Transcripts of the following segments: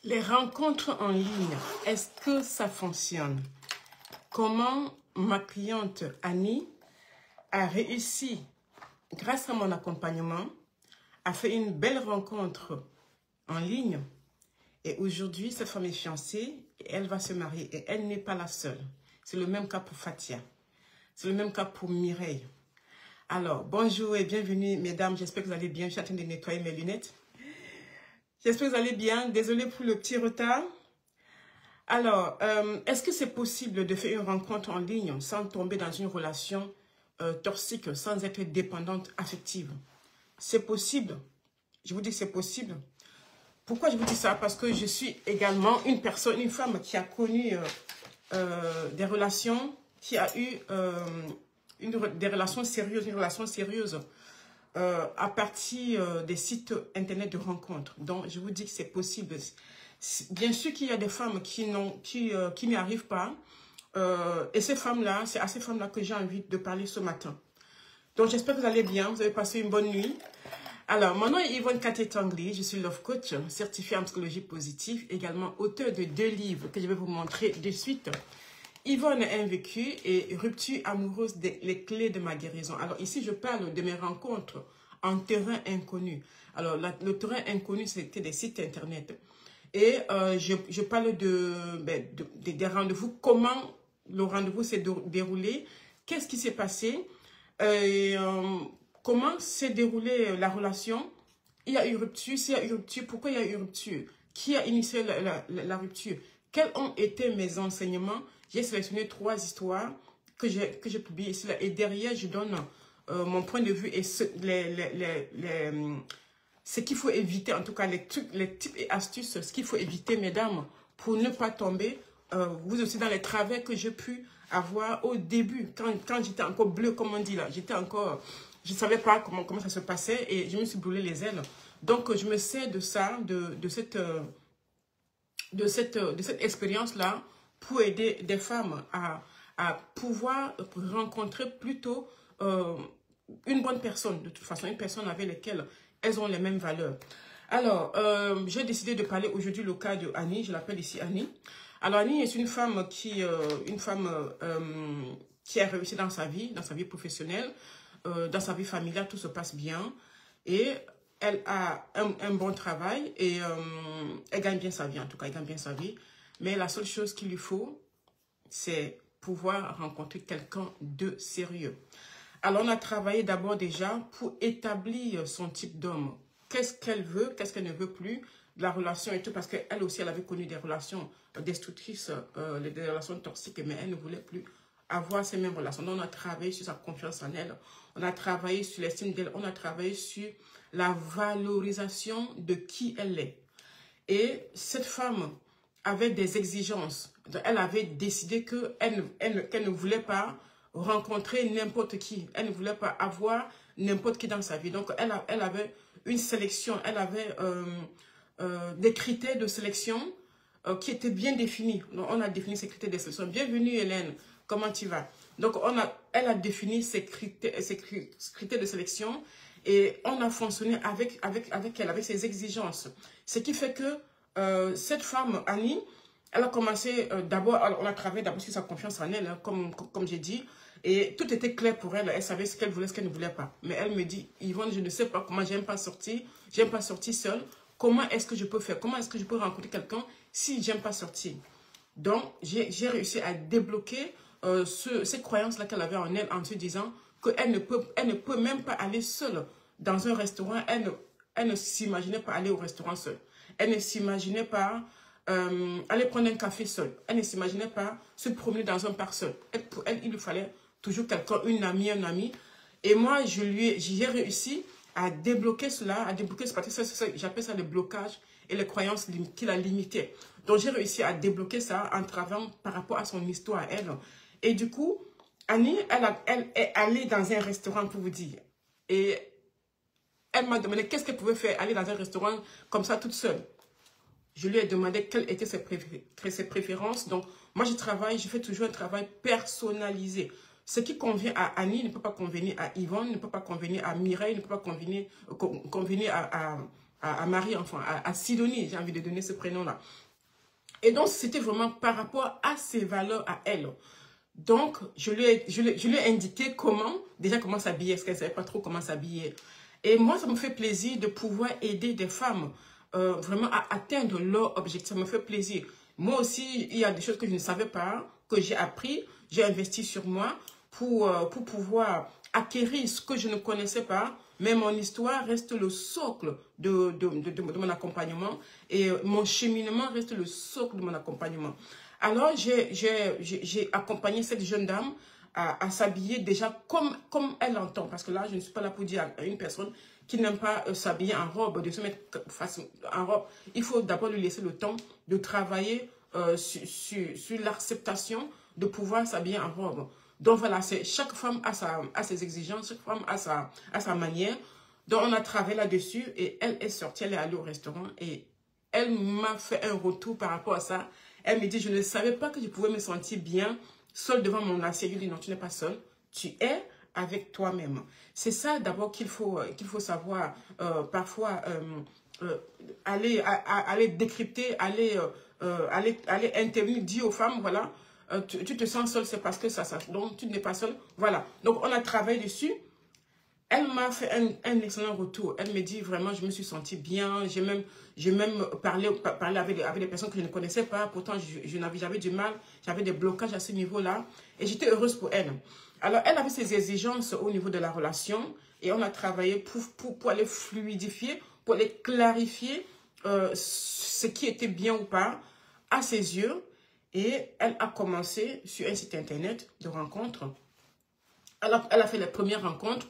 Les rencontres en ligne, est-ce que ça fonctionne? Comment ma cliente Annie a réussi, grâce à mon accompagnement, à faire une belle rencontre en ligne. Et aujourd'hui, cette femme est fiancée et elle va se marier. Et elle n'est pas la seule. C'est le même cas pour Fatia. C'est le même cas pour Mireille. Alors, bonjour et bienvenue, mesdames. J'espère que vous allez bien. Je suis en train de nettoyer mes lunettes. J'espère que vous allez bien. Désolée pour le petit retard. Alors, est-ce que c'est possible de faire une rencontre en ligne sans tomber dans une relation toxique, sans être dépendante affective? C'est possible. Je vous dis que c'est possible. Pourquoi je vous dis ça? Parce que je suis également une personne, une femme qui a connu des relations, qui a eu des relations sérieuses, une relation sérieuse à partir des sites internet de rencontres. Donc, je vous dis que c'est possible. Bien sûr qu'il y a des femmes qui n'y arrivent pas. Et ces femmes-là, c'est à ces femmes-là que j'ai envie de parler ce matin. Donc, j'espère que vous allez bien. Vous avez passé une bonne nuit. Alors, mon nom est Yvonne Katé-Tangli. Je suis Love Coach, certifiée en psychologie positive, également auteur de 2 livres que je vais vous montrer de suite. Yvonne Invécue et Rupture amoureuse, les clés de ma guérison. Alors, ici, je parle de mes rencontres en terrain inconnu. Alors, le terrain inconnu, c'était des sites internet. Et je parle des rendez-vous, comment le rendez-vous s'est déroulé, qu'est-ce qui s'est passé, comment s'est déroulée la relation. Il y a eu rupture, s'il y a eu rupture, pourquoi il y a eu rupture, qui a initié la rupture, quels ont été mes enseignements. J'ai sélectionné 3 histoires que j'ai publiées ici, et derrière je donne mon point de vue et ce qu'il faut éviter, en tout cas les types et astuces, ce qu'il faut éviter, mesdames, pour ne pas tomber, vous aussi, dans les travers que j'ai pu avoir au début, quand j'étais encore bleue, comme on dit là, je ne savais pas comment ça se passait et je me suis brûlé les ailes. Donc, je me sers de ça, de cette expérience-là pour aider des femmes à pouvoir rencontrer plutôt une bonne personne, de toute façon, une personne avec laquelle elles ont les mêmes valeurs. Alors, j'ai décidé de parler aujourd'hui le cas de Annie, je l'appelle ici Annie. Alors, Annie est une femme qui a réussi dans sa vie professionnelle, dans sa vie familiale, tout se passe bien. Et elle a un bon travail et elle gagne bien sa vie, en tout cas, elle gagne bien sa vie. Mais la seule chose qu'il lui faut, c'est pouvoir rencontrer quelqu'un de sérieux. Alors, on a travaillé d'abord déjà pour établir son type d'homme. Qu'est-ce qu'elle veut, qu'est-ce qu'elle ne veut plus, de la relation et tout, parce qu'elle aussi, elle avait connu des relations destructrices, des relations toxiques, mais elle ne voulait plus avoir ces mêmes relations. Donc, on a travaillé sur sa confiance en elle, on a travaillé sur l'estime d'elle, on a travaillé sur la valorisation de qui elle est. Et cette femme avait des exigences. Elle avait décidé qu'elle ne voulait pas rencontrer n'importe qui. Elle ne voulait pas avoir n'importe qui dans sa vie. Donc, elle avait une sélection. Elle avait des critères de sélection qui étaient bien définis. Donc, on a défini ces critères de sélection. Bienvenue, Hélène. Comment tu vas? Donc, elle a défini ces critères de sélection et on a fonctionné avec elle, avec ses exigences. Ce qui fait que cette femme, Annie, elle a commencé d'abord, on a travaillé d'abord sur sa confiance en elle, hein, comme j'ai dit, et tout était clair pour elle. Elle savait ce qu'elle voulait, ce qu'elle ne voulait pas. Mais elle me dit, Yvonne, je ne sais pas comment, j'aime pas sortir seule. Comment est-ce que je peux faire? Comment est-ce que je peux rencontrer quelqu'un si j'aime pas sortir? Donc, j'ai réussi à débloquer ces croyances-là qu'elle avait en elle en se disant qu'elle ne peut même pas aller seule dans un restaurant. Elle ne s'imaginait pas aller au restaurant seule. Elle ne s'imaginait pas aller prendre un café seule. Elle ne s'imaginait pas se promener dans un parc seul. Pour elle, il lui fallait toujours quelqu'un, une amie, un ami. Et moi, j'ai réussi à débloquer cela, j'appelle ça le blocage et les croyances qui la limitaient. Donc, j'ai réussi à débloquer ça en travaillant par rapport à son histoire à elle. Et du coup, Annie, elle est allée dans un restaurant, pour vous dire. Et elle m'a demandé qu'est-ce qu'elle pouvait faire, aller dans un restaurant comme ça toute seule. Je lui ai demandé quelles étaient ses préférences. Donc, moi, je fais toujours un travail personnalisé. Ce qui convient à Annie ne peut pas convenir à Yvonne, ne peut pas convenir à Mireille, ne peut pas convenir à à Marie, enfin, à Sidonie, j'ai envie de donner ce prénom-là. Et donc, c'était vraiment par rapport à ses valeurs à elle. Donc, je lui ai indiqué comment s'habiller, parce qu'elle ne savait pas trop comment s'habiller. Et moi, ça me fait plaisir de pouvoir aider des femmes vraiment à atteindre leur objectif. Ça me fait plaisir. Moi aussi, il y a des choses que je ne savais pas, que j'ai appris, j'ai investi sur moi pour pouvoir acquérir ce que je ne connaissais pas. Mais mon histoire reste le socle de mon accompagnement et mon cheminement reste le socle de mon accompagnement. Alors, j'ai accompagné cette jeune dame à s'habiller déjà comme elle l'entend. Parce que là, je ne suis pas là pour dire à une personne qui n'aime pas s'habiller en robe, de se mettre en robe. Il faut d'abord lui laisser le temps de travailler sur l'acceptation de pouvoir s'habiller en robe. Donc voilà, chaque femme a ses exigences, chaque femme a sa manière. Donc on a travaillé là-dessus et elle est sortie, elle est allée au restaurant et elle m'a fait un retour par rapport à ça. Elle me dit, je ne savais pas que je pouvais me sentir bien seule devant mon assiette. Je lui dis, non, tu n'es pas seule, tu es avec toi-même. C'est ça d'abord qu'il faut savoir parfois aller décrypter, aller intervenir, dire aux femmes, voilà, tu te sens seule, c'est parce que ça, donc tu n'es pas seule. Voilà, donc on a travaillé dessus. Elle m'a fait un excellent retour. Elle me dit vraiment, je me suis sentie bien. J'ai même parlé avec des personnes que je ne connaissais pas. Pourtant, j'avais du mal. J'avais des blocages à ce niveau-là. Et j'étais heureuse pour elle. Alors, elle avait ses exigences au niveau de la relation. Et on a travaillé pour aller fluidifier, pour aller clarifier ce qui était bien ou pas à ses yeux. Et elle a commencé sur un site internet de rencontres. Elle a fait les premières rencontres.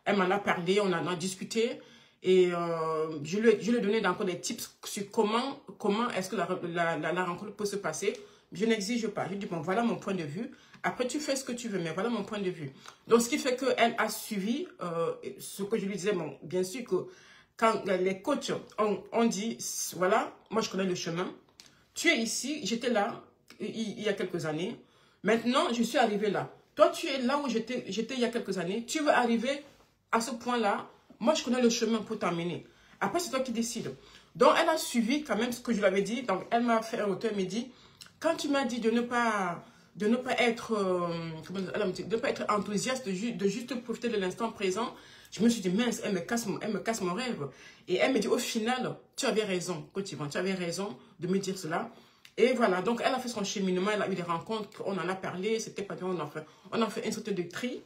Elle m'en a parlé, on en a discuté et je lui ai donné encore des tips sur comment est-ce que la rencontre peut se passer. Je n'exige pas. Je dis, bon, voilà mon point de vue. Après, tu fais ce que tu veux, mais voilà mon point de vue. Donc, ce qui fait qu'elle a suivi ce que je lui disais. Bon, bien sûr que quand les coachs ont dit, voilà, moi, je connais le chemin. Tu es ici, j'étais là il y a quelques années. Maintenant, je suis arrivée là. Toi, tu es là où j'étais il y a quelques années. Tu veux arriver à ce point-là, moi, je connais le chemin pour t'amener. Après, c'est toi qui décides. Donc, elle a suivi quand même ce que je lui avais dit. Donc, elle m'a fait un retour. Elle m'a dit, quand tu m'as dit de ne pas être, de ne pas être enthousiaste, de juste profiter de l'instant présent, je me suis dit, mince, elle me casse mon rêve. Et elle me dit, au final, tu avais raison, coach Yvan, tu avais raison de me dire cela. Et voilà, donc elle a fait son cheminement, elle a eu des rencontres, on en a parlé, c'était pas bien, on a fait une sorte de tri.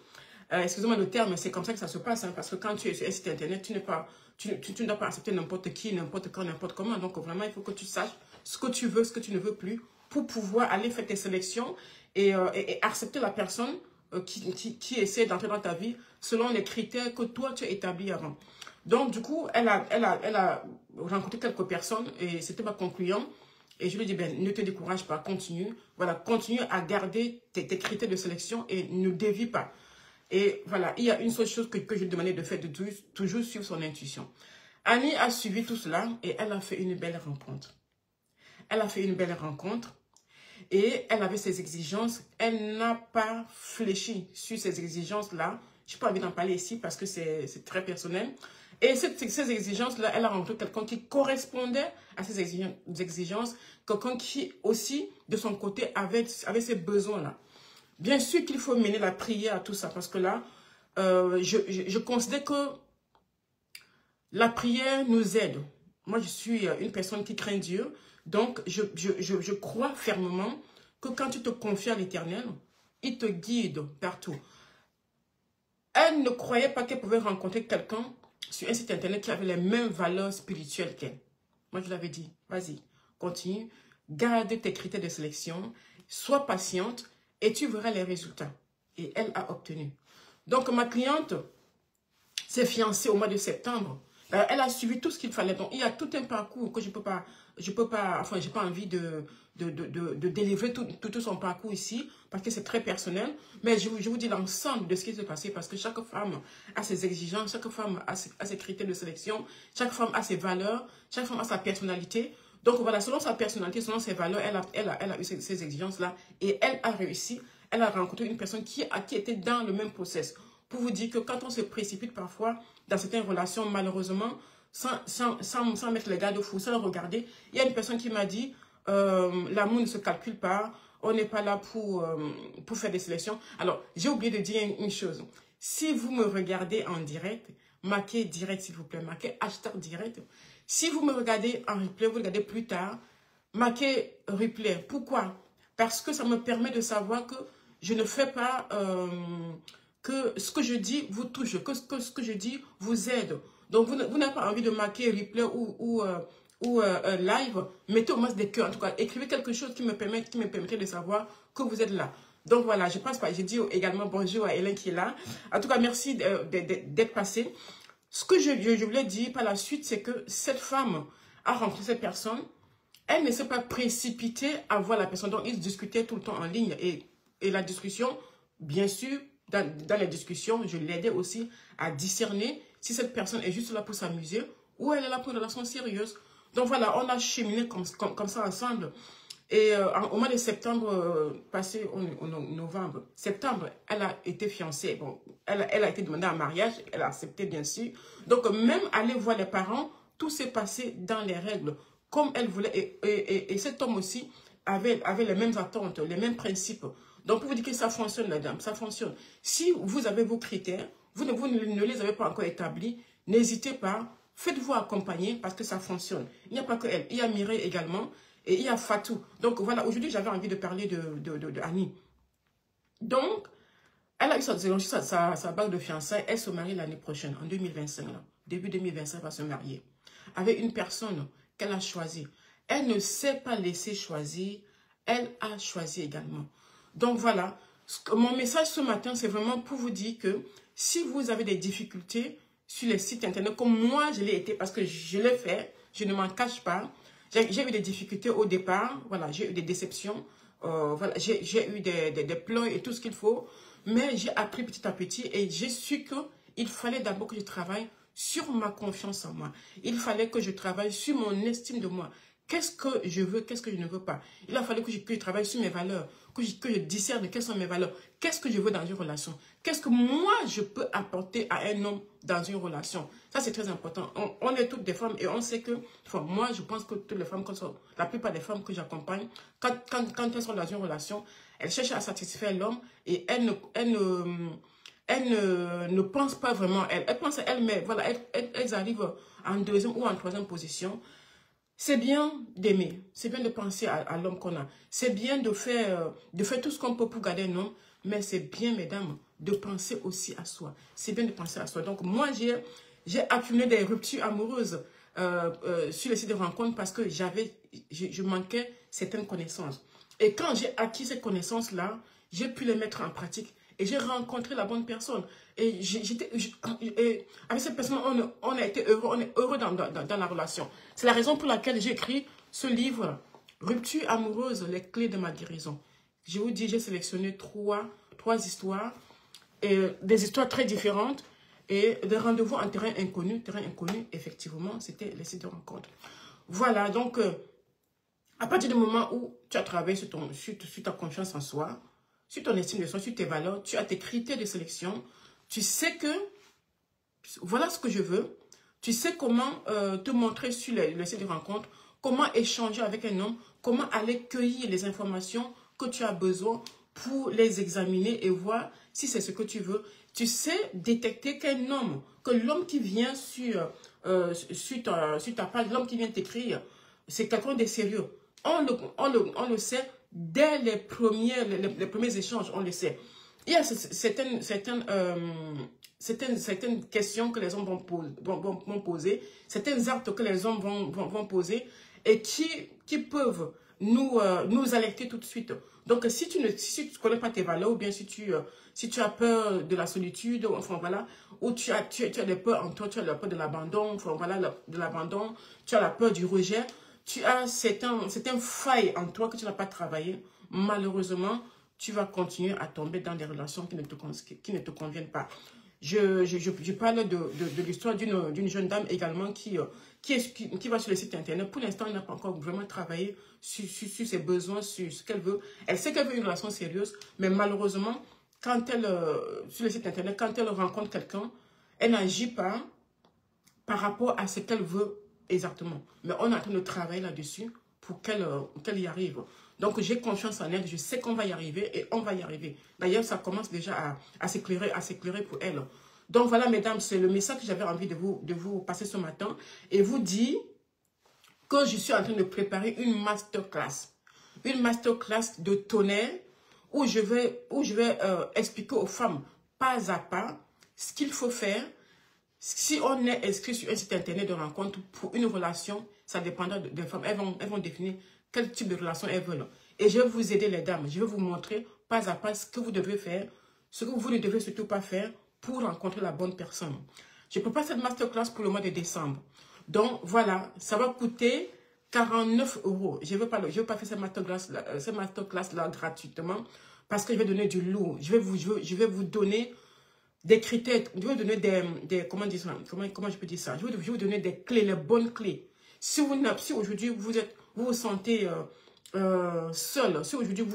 Excusez-moi le terme, c'est comme ça que ça se passe, hein, parce que quand tu es sur un site internet, tu ne dois pas accepter n'importe qui, n'importe quand, n'importe comment. Donc vraiment, il faut que tu saches ce que tu veux, ce que tu ne veux plus, pour pouvoir aller faire tes sélections et accepter la personne qui essaie d'entrer dans ta vie selon les critères que toi, tu as établis avant. Donc du coup, elle a rencontré quelques personnes et c'était pas concluant. Et je lui dis, ben, ne te décourage pas, continue. Voilà, continue à garder tes critères de sélection et ne dévie pas. Et voilà, il y a une seule chose que je lui demandais de faire, de toujours suivre son intuition. Annie a suivi tout cela et elle a fait une belle rencontre. Elle a fait une belle rencontre et elle avait ses exigences. Elle n'a pas fléchi sur ces exigences-là. Je n'ai pas envie d'en parler ici parce que c'est très personnel. Et ces exigences-là, elle a rencontré quelqu'un qui correspondait à ces exigences, quelqu'un qui aussi, de son côté, avait ces besoins-là. Bien sûr qu'il faut mener la prière à tout ça, parce que là, je considère que la prière nous aide. Moi, je suis une personne qui craint Dieu, donc je crois fermement que quand tu te confies à l'Éternel, il te guide partout. Elle ne croyait pas qu'elle pouvait rencontrer quelqu'un sur un site internet qui avait les mêmes valeurs spirituelles qu'elle. Moi, je l'avais dit, vas-y, continue, garde tes critères de sélection, sois patiente, et tu verras les résultats. Et elle a obtenu. Donc, ma cliente s'est fiancée au mois de septembre. Elle a suivi tout ce qu'il fallait. Donc, il y a tout un parcours que je peux pas, enfin, j'ai pas envie de délivrer tout son parcours ici, parce que c'est très personnel. Mais je vous dis l'ensemble de ce qui s'est passé, parce que chaque femme a ses exigences, chaque femme a ses critères de sélection, chaque femme a ses valeurs, chaque femme a sa personnalité. Donc voilà, selon sa personnalité, selon ses valeurs, elle a eu ces exigences-là et elle a réussi. Elle a rencontré une personne qui était dans le même process. Pour vous dire que quand on se précipite parfois dans certaines relations, malheureusement, sans mettre les garde-fous, sans le regarder. Il y a une personne qui m'a dit, l'amour ne se calcule pas, on n'est pas là pour faire des sélections. Alors, j'ai oublié de dire une chose. Si vous me regardez en direct, marquez direct s'il vous plaît, marquez hashtag direct. Si vous me regardez en replay, vous regardez plus tard, marquez replay. Pourquoi? Parce que ça me permet de savoir que je ne fais pas que ce que je dis vous touche, que ce que je dis vous aide. Donc, vous n'avez pas envie de marquer replay ou live, mettez au moins des cœurs. En tout cas, écrivez quelque chose qui me permettrait de savoir que vous êtes là. Donc voilà, je pense pas. J'ai dit également bonjour à Hélène qui est là. En tout cas, merci d'être passé. Ce que je voulais dire par la suite, c'est que cette femme a rencontré cette personne. Elle ne s'est pas précipitée à voir la personne. Donc, ils discutaient tout le temps en ligne. Et la discussion, bien sûr, dans la discussion, je l'aidais aussi à discerner si cette personne est juste là pour s'amuser ou elle est là pour une relation sérieuse. Donc voilà, on a cheminé comme ça ensemble. Et au mois de septembre passé, en novembre, septembre, elle a été fiancée. Bon, elle a été demandée en mariage, elle a accepté bien sûr. Donc même aller voir les parents, tout s'est passé dans les règles, comme elle voulait. Et cet homme aussi avait les mêmes attentes, les mêmes principes. Donc pour vous dire que ça fonctionne, madame, ça fonctionne. Si vous avez vos critères, vous ne les avez pas encore établis, n'hésitez pas, faites-vous accompagner parce que ça fonctionne. Il n'y a pas que elle, il y a Mireille également. Et il y a Fatou. Donc voilà, aujourd'hui, j'avais envie de parler de Annie. Donc, elle a eu sa bague de fiançailles. Elle se marie l'année prochaine, en 2025. Là. Début 2025, elle va se marier. Avec une personne qu'elle a choisie. Elle ne s'est pas laissée choisir. Elle a choisi également. Donc voilà, mon message ce matin, c'est vraiment pour vous dire que si vous avez des difficultés sur les sites internet, comme moi, je l'ai été parce que je l'ai fait, je ne m'en cache pas. J'ai eu des difficultés au départ, voilà, j'ai eu des déceptions, voilà, j'ai eu des plans et tout ce qu'il faut, mais j'ai appris petit à petit et j'ai su qu'il fallait d'abord que je travaille sur ma confiance en moi. Il fallait que je travaille sur mon estime de moi. Qu'est-ce que je veux, qu'est-ce que je ne veux pas. Il a fallu que je travaille sur mes valeurs, que je discerne quelles sont mes valeurs. Qu'est-ce que je veux dans une relation? Qu'est-ce que moi, je peux apporter à un homme dans une relation? Ça, c'est très important. On est toutes des femmes et on sait que, enfin, moi, je pense que toutes les femmes, la plupart des femmes que j'accompagne, quand elles sont dans une relation, elles cherchent à satisfaire l'homme et elles ne pensent pas vraiment à elles. Elles pensent à elles, mais voilà, elles arrivent en deuxième ou en troisième position. C'est bien d'aimer, c'est bien de penser à l'homme qu'on a. C'est bien de faire tout ce qu'on peut pour garder un homme, mais c'est bien, mesdames, de penser aussi à soi. C'est bien de penser à soi. Donc, moi, j'ai accumulé des ruptures amoureuses sur les sites de rencontres parce que je manquais certaines connaissances. Et quand j'ai acquis ces connaissances-là, j'ai pu les mettre en pratique. Et j'ai rencontré la bonne personne. Et avec cette personne, on a été heureux, on est heureux dans la relation. C'est la raison pour laquelle j'ai écrit ce livre, Rupture amoureuse, les clés de ma guérison. Je vous dis, j'ai sélectionné trois histoires, et des histoires très différentes, et des rendez-vous en terrain inconnu. Terrain inconnu, effectivement, c'était les sites de rencontre. Voilà, donc, à partir du moment où tu as travaillé sur ta confiance en soi, sur ton estime de soi, sur tes valeurs, tu as tes critères de sélection, tu sais que voilà ce que je veux, tu sais comment te montrer sur le site de rencontre, comment échanger avec un homme, comment aller cueillir les informations que tu as besoin pour les examiner et voir si c'est ce que tu veux. Tu sais détecter qu'un homme, que l'homme qui vient sur ta page, l'homme qui vient t'écrire, c'est quelqu'un de sérieux. On le sait. Dès les premiers échanges, on le sait. Il y a certaines questions que les hommes vont poser, certains actes que les hommes vont poser et qui peuvent nous alerter tout de suite. Donc, si tu ne connais pas tes valeurs ou bien si tu as peur de la solitude, enfin voilà, ou tu as des peurs en toi, tu as la peur de l'abandon, enfin voilà, de l'abandon, tu as la peur du rejet, tu as certaines failles en toi que tu n'as pas travaillé, malheureusement, tu vas continuer à tomber dans des relations qui ne te conviennent pas. Je parle de l'histoire d'une jeune dame également qui va sur le site internet. Pour l'instant, elle n'a pas encore vraiment travaillé sur ses besoins, sur ce qu'elle veut. Elle sait qu'elle veut une relation sérieuse, mais malheureusement, sur le site internet, quand elle rencontre quelqu'un, elle n'agit pas par rapport à ce qu'elle veut exactement. Mais on est en train de travailler là-dessus pour qu'elle y arrive. Donc, j'ai confiance en elle. Je sais qu'on va y arriver et on va y arriver. D'ailleurs, ça commence déjà à s'éclairer pour elle. Donc, voilà, mesdames, c'est le message que j'avais envie de vous passer ce matin et vous dire que je suis en train de préparer une masterclass. Une masterclass de tonnerre où je vais expliquer aux femmes pas à pas ce qu'il faut faire. Si on est inscrit sur un site internet de rencontre pour une relation, ça dépendra des femmes. Elles vont définir quel type de relation elles veulent. Et je vais vous aider, les dames. Je vais vous montrer pas à pas ce que vous devez faire, ce que vous ne devez surtout pas faire pour rencontrer la bonne personne. Je prépare cette masterclass pour le mois de décembre. Donc, voilà, ça va coûter 49 €. Je ne veux pas faire cette masterclass-là gratuitement parce que je vais donner du lourd. Je vais vous donner des critères, je vais vous donner comment je peux dire ça? Je vais vous donner des clés, les bonnes clés. Si aujourd'hui vous vous sentez seul, si aujourd'hui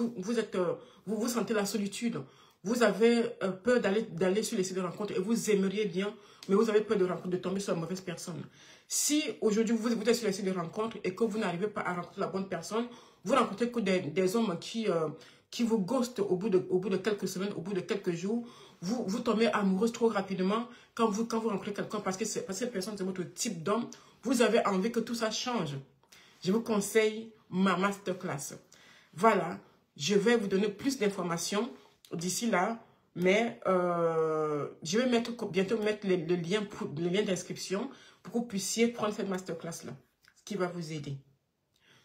vous sentez la solitude, vous avez peur d'aller sur les sites de rencontre et vous aimeriez bien, mais vous avez peur de tomber sur la mauvaise personne. Si aujourd'hui vous êtes sur les sites de rencontre et que vous n'arrivez pas à rencontrer la bonne personne, vous rencontrez que des hommes qui vous ghostent au bout de quelques semaines, au bout de quelques jours, vous tombez amoureuse trop rapidement quand vous rencontrez quelqu'un parce que cette personne c'est votre type d'homme, vous avez envie que tout ça change. Je vous conseille ma masterclass. Voilà, je vais vous donner plus d'informations d'ici là, mais je vais bientôt mettre le lien d'inscription pour que vous puissiez prendre cette masterclass-là, ce qui va vous aider.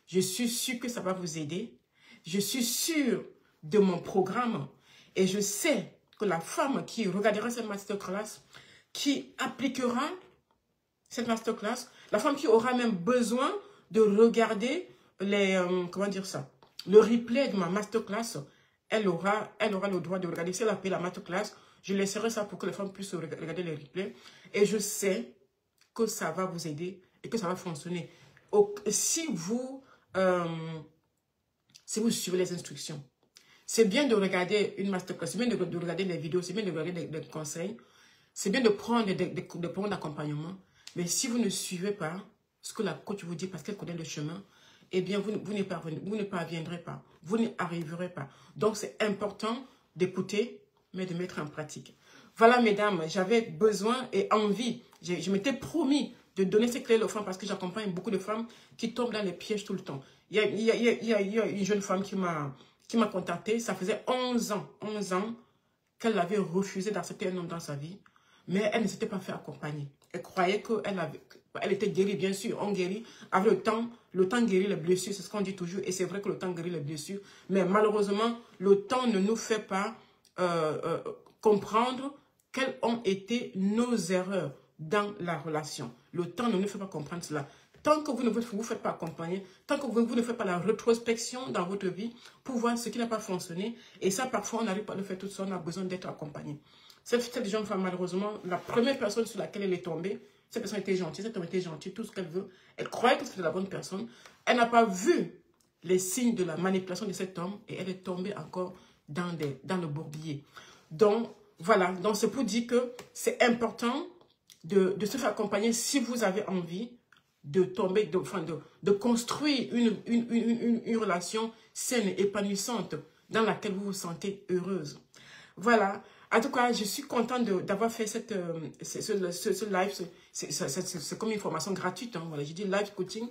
Je suis sûre que ça va vous aider. Je suis sûre de mon programme et je sais que la femme qui regardera cette masterclass, qui appliquera cette masterclass, la femme qui aura même besoin de regarder le replay de ma masterclass, elle aura le droit de regarder. Si elle a payé la masterclass, je laisserai ça pour que les femmes puissent regarder les replays. Et je sais que ça va vous aider et que ça va fonctionner. Si vous suivez les instructions, c'est bien de regarder une masterclass, c'est bien de regarder les vidéos, c'est bien de regarder les conseils, c'est bien de prendre des programmes d'accompagnement. Mais si vous ne suivez pas ce que la coach vous dit parce qu'elle connaît le chemin, eh bien, vous ne parviendrez pas. Vous n'y arriverez pas. Donc, c'est important d'écouter, mais de mettre en pratique. Voilà, mesdames, j'avais besoin et envie. Je m'étais promis de donner ces clés aux femmes parce que j'accompagne beaucoup de femmes qui tombent dans les pièges tout le temps. Il y a une jeune femme qui m'a contactée. Ça faisait 11 ans qu'elle avait refusé d'accepter un homme dans sa vie. Mais elle ne s'était pas fait accompagner. Elle croyait qu'elle était guérie, bien sûr. On guérit. Avec le temps guérit les blessures. C'est ce qu'on dit toujours. Et c'est vrai que le temps guérit les blessures. Mais malheureusement, le temps ne nous fait pas comprendre quelles ont été nos erreurs dans la relation. Le temps ne nous fait pas comprendre cela. Tant que vous ne vous faites pas accompagner, tant que vous ne faites pas la rétrospection dans votre vie pour voir ce qui n'a pas fonctionné, et ça, parfois, on n'arrive pas à le faire tout seul, on a besoin d'être accompagné. Cette jeune femme, malheureusement, la première personne sur laquelle elle est tombée, cette personne était gentille, cette personne était gentille, tout ce qu'elle veut. Elle croyait que c'était la bonne personne. Elle n'a pas vu les signes de la manipulation de cet homme et elle est tombée encore dans le bourbier. Donc, voilà. Donc, c'est pour dire que c'est important de se faire accompagner si vous avez envie de tomber, de construire une relation saine, épanouissante, dans laquelle vous vous sentez heureuse. Voilà. En tout cas, je suis contente d'avoir fait ce live. C'est comme une formation gratuite. Hein. Voilà, j'ai dit live coaching,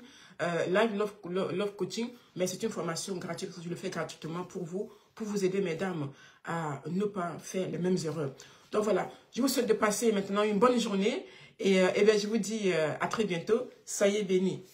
live love coaching, mais c'est une formation gratuite. Je le fais gratuitement pour vous aider, mesdames, à ne pas faire les mêmes erreurs. Donc voilà, je vous souhaite de passer maintenant une bonne journée et bien, je vous dis à très bientôt. Soyez bénis.